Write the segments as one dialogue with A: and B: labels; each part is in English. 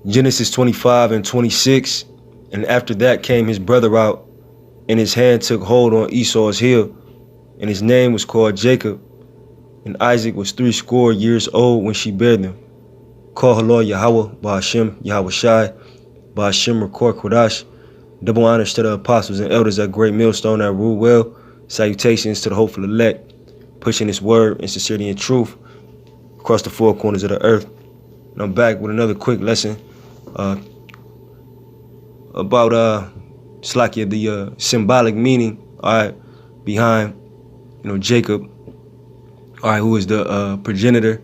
A: Genesis 25 and 26. And after that came his brother out, and his hand took hold on Esau's heel, and his name was called Jacob. And Isaac was 80 years old when she bare them. Call her Lord Yahweh, Ba'ashem, Yahweh Shai, Ba'ashem Rekor Kodash. Double honors to the apostles and elders at Great Millstone that rule well. Salutations to the hopeful elect, pushing this word in sincerity and truth across the four corners of the earth. And I'm back with another quick lesson about Slakia, the symbolic meaning, behind Jacob, who is the progenitor,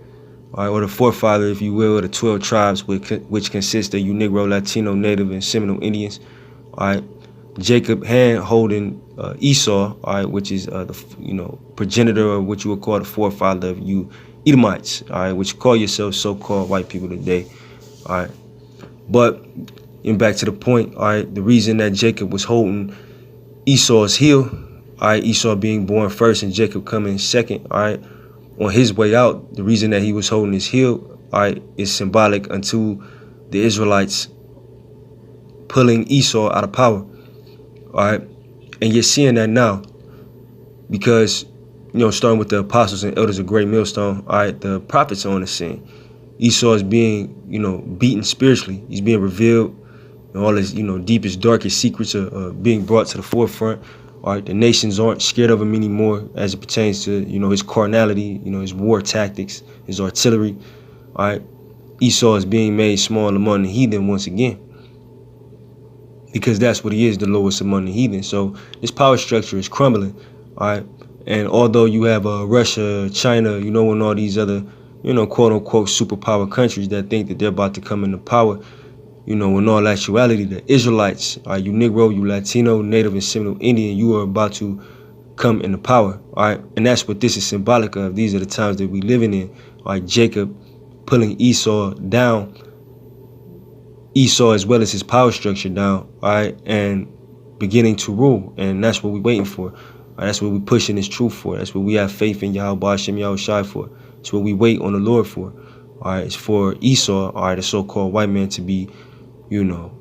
A: or the forefather, if you will, of the 12 tribes, which consist of you Negro, Latino, Native, and Seminole Indians. Jacob hand holding Esau, which is the progenitor, or what you would call the forefather of you Edomites, which call yourselves so-called white people today. But back to the point, the reason that Jacob was holding Esau's heel, Esau being born first and Jacob coming second, on his way out, the reason that he was holding his heel, is symbolic unto the Israelites pulling Esau out of power, and you're seeing that now, because starting with the apostles and elders of Great Millstone, the prophets are on the scene. Esau is being beaten spiritually. He's being revealed, and all his deepest, darkest secrets are being brought to the forefront. The nations aren't scared of him anymore as it pertains to his carnality, his war tactics, his artillery. Esau is being made small among the heathen once again, because that's what he is, the lowest among the heathen. So this power structure is crumbling. And although you have Russia, China, and all these other quote unquote superpower countries that think that they're about to come into power, in all actuality, the Israelites, you Negro, you Latino, Native, and Seminole Indian, you are about to come into power. And that's what this is symbolic of. These are the times that we living in. Jacob pulling Esau down, Esau as well as his power structure down, and beginning to rule. And that's what we're waiting for. That's what we're pushing this truth for. That's what we have faith in Yahweh Ba'ashem Yahweh Shai for. It's what we wait on the Lord for. It's for Esau, the so-called white man, to be done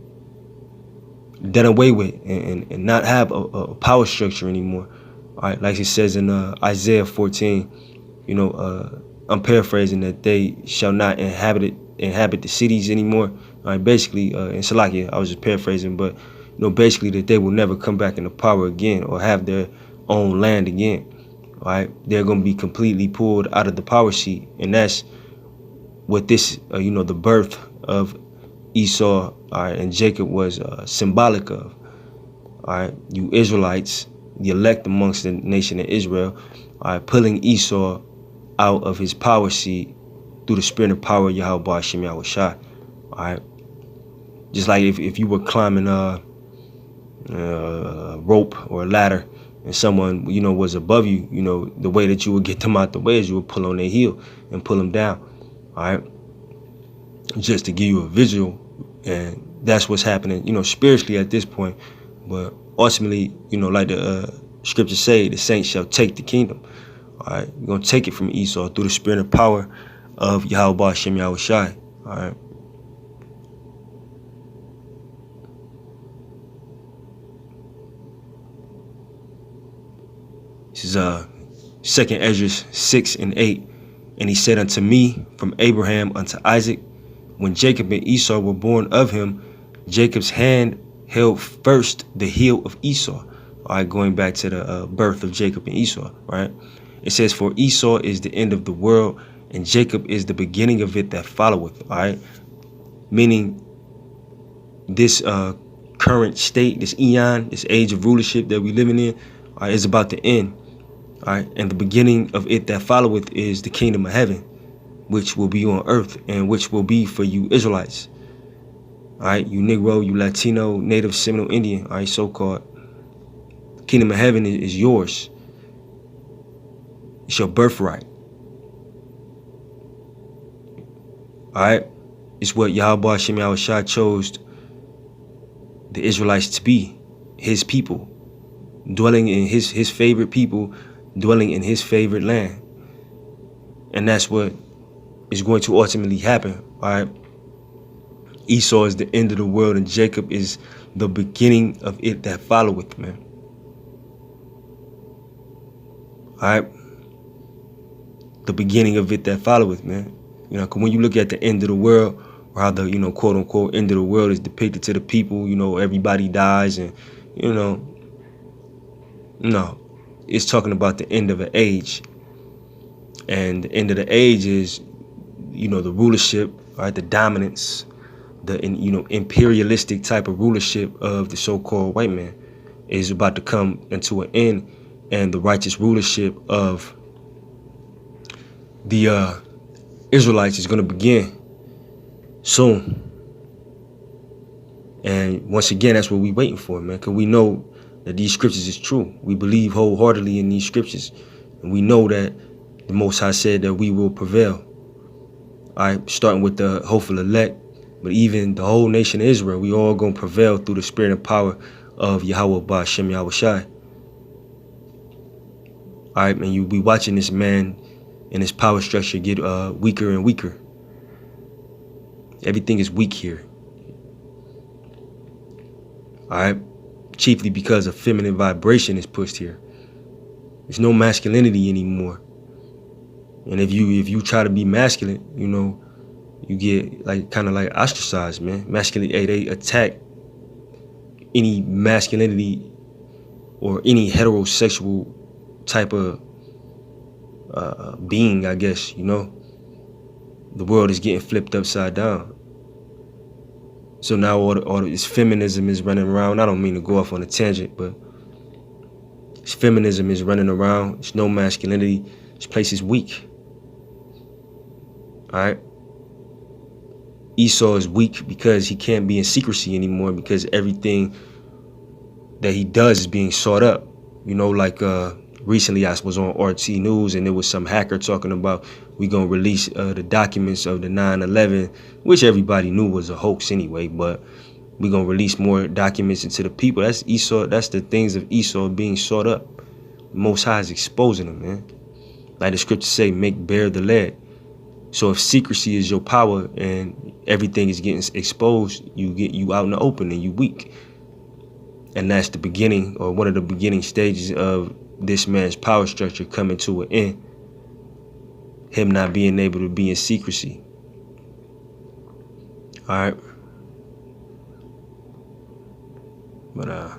A: away with and not have a power structure anymore. Like it says in Isaiah 14, I'm paraphrasing, that they shall not inhabit the cities anymore. Basically, in Salakia, I was just paraphrasing, but basically that they will never come back into power again or have their own land again. They're going to be completely pulled out of the power seat, and that's what this, the birth of Esau and Jacob was symbolic of. You Israelites, the elect amongst the nation of Israel, pulling Esau out of his power seat through the spirit and power of Yahweh Ba'ashem Yahweh Shai. Just like if you were climbing a rope or a ladder and someone was above you, the way that you would get them out the way is you would pull on their heel and pull them down. Just to give you a visual. And that's what's happening, spiritually at this point. But ultimately, like the scriptures say, the saints shall take the kingdom. You're going to take it from Esau through the spirit and power of Yahweh Ba'ashem Yahweh Shai. This is 2nd Ezra 6 and 8. And he said unto me, from Abraham unto Isaac, when Jacob and Esau were born of him, Jacob's hand held first the heel of Esau. Going back to the birth of Jacob and Esau, It says, for Esau is the end of the world, and Jacob is the beginning of it that followeth. Meaning this current state, this eon, this age of rulership that we living in, is about to end. And the beginning of it that followeth is the kingdom of heaven, which will be on earth, and which will be for you Israelites. You Negro, you Latino, Native, Seminole Indian, so-called. Kingdom of heaven is yours. It's your birthright. It's what Yahweh Ba'ashem Yahweh Shai chose the Israelites to be, his people, dwelling in his favorite people, dwelling in his favorite land. And that's what is going to ultimately happen. Esau is the end of the world, and Jacob is the beginning of it that followeth, man. All right? The beginning of it that followeth, man. You know, 'cause when you look at the end of the world, or how the, you know, quote unquote end of the world is depicted to the people, you know, everybody dies, and, you know, no, it's talking about the end of an age. And the end of the age is, you know, the rulership, right, the dominance, the, you know, imperialistic type of rulership of the so-called white man is about to come into an end, and the righteous rulership of the Israelites is going to begin soon. And once again, that's what we're waiting for, man, because we know that these scriptures is true. We believe wholeheartedly in these scriptures, and we know that the Most High said that we will prevail. All right, starting with the hopeful elect, but even the whole nation of Israel, we all gonna prevail through the spirit and power of Yahweh Ba'Shem Yahweh Shai. All right, man, you be watching this man and his power structure get weaker and weaker. Everything is weak here. All right, chiefly because a feminine vibration is pushed here. There's no masculinity anymore. And if you try to be masculine, you know, you get like kind of like ostracized, man. Masculinity, they attack any masculinity or any heterosexual type of being, I guess, you know. The world is getting flipped upside down. So now all this feminism is running around. I don't mean to go off on a tangent, but this feminism is running around. There's no masculinity. This place is weak. All right. Esau is weak because he can't be in secrecy anymore, because everything that he does is being sought up. You know, like recently I was on RT News, and there was some hacker talking about we gonna release the documents of the 9/11, which everybody knew was a hoax anyway, but we gonna release more documents into the people. That's Esau. That's the things of Esau being sought up. The Most High is exposing them, man. Like the scriptures say, make bare the lead. So if secrecy is your power and everything is getting exposed, you out in the open and you weak. And that's the beginning, or one of the beginning stages of this man's power structure coming to an end. Him not being able to be in secrecy. All right. But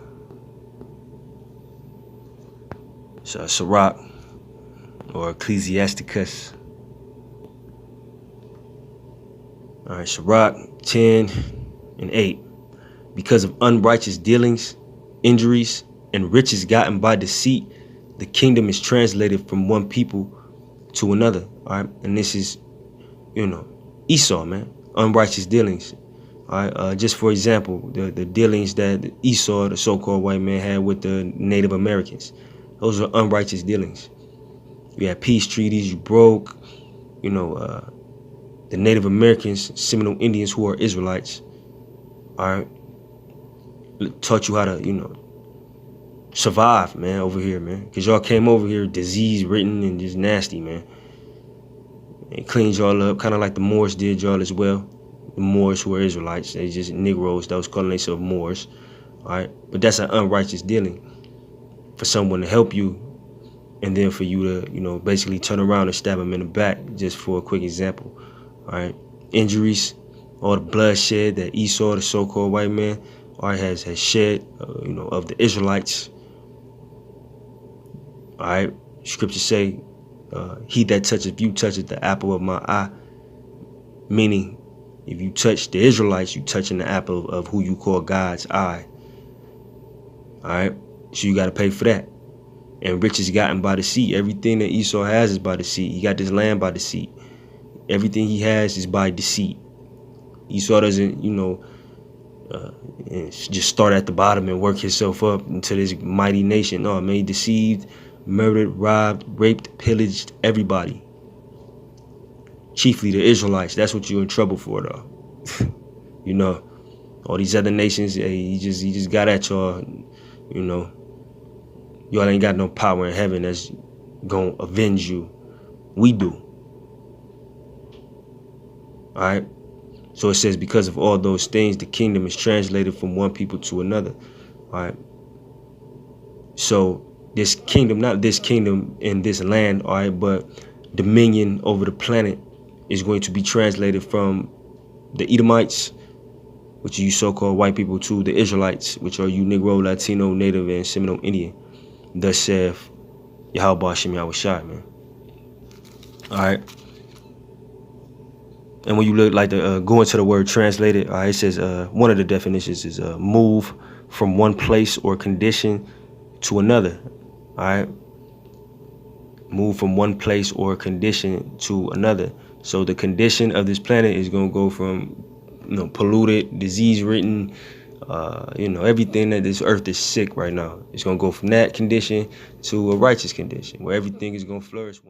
A: so Sirach, or Ecclesiasticus. All right, Sirach 10:8. Because of unrighteous dealings, injuries, and riches gotten by deceit, the kingdom is translated from one people to another. All right, and this is, you know, Esau, man. Unrighteous dealings. All right, just for example, the dealings that Esau, the so-called white man, had with the Native Americans. Those are unrighteous dealings. You had peace treaties, you broke, you know, the Native Americans, Seminole Indians who are Israelites, all right, taught you how to, you know, survive, man, over here, man. Because y'all came over here disease-ridden and just nasty, man. It cleaned y'all up, kind of like the Moors did y'all as well. The Moors who are Israelites, they just Negroes that was calling themselves Moors, all right? But that's an unrighteous dealing for someone to help you, and then for you to, you know, basically turn around and stab them in the back, just for a quick example. All right, injuries, all the bloodshed that Esau, the so-called white man, all right, has shed, you know, of the Israelites. All right, scriptures say, he that toucheth you toucheth the apple of my eye. Meaning, if you touch the Israelites, you touching the apple of who you call God's eye. All right, so you got to pay for that. And riches gotten by deceit. Everything that Esau has is by deceit. He got this land by deceit. Everything he has is by deceit. Esau doesn't, you know, just start at the bottom and work himself up into this mighty nation. No, man, he deceived, murdered, robbed, raped, pillaged everybody. Chiefly the Israelites. That's what you're in trouble for, though. You know, all these other nations, he just got at y'all. You know, y'all ain't got no power in heaven that's gonna avenge you. We do. All right. So it says, because of all those things, the kingdom is translated from one people to another. All right. So this kingdom, not this kingdom in this land, all right, but dominion over the planet is going to be translated from the Edomites, which are you so-called white people, to the Israelites, which are you Negro, Latino, Native, and Seminole Indian. Thus saith Yahweh Shem Yahushai, man. All right. And when you look like the go into the word translated, it says one of the definitions is move from one place or condition to another. All right. Move from one place or condition to another. So the condition of this planet is going to go from, polluted, disease-ridden, everything that this earth is sick right now. It's going to go from that condition to a righteous condition where everything is going to flourish.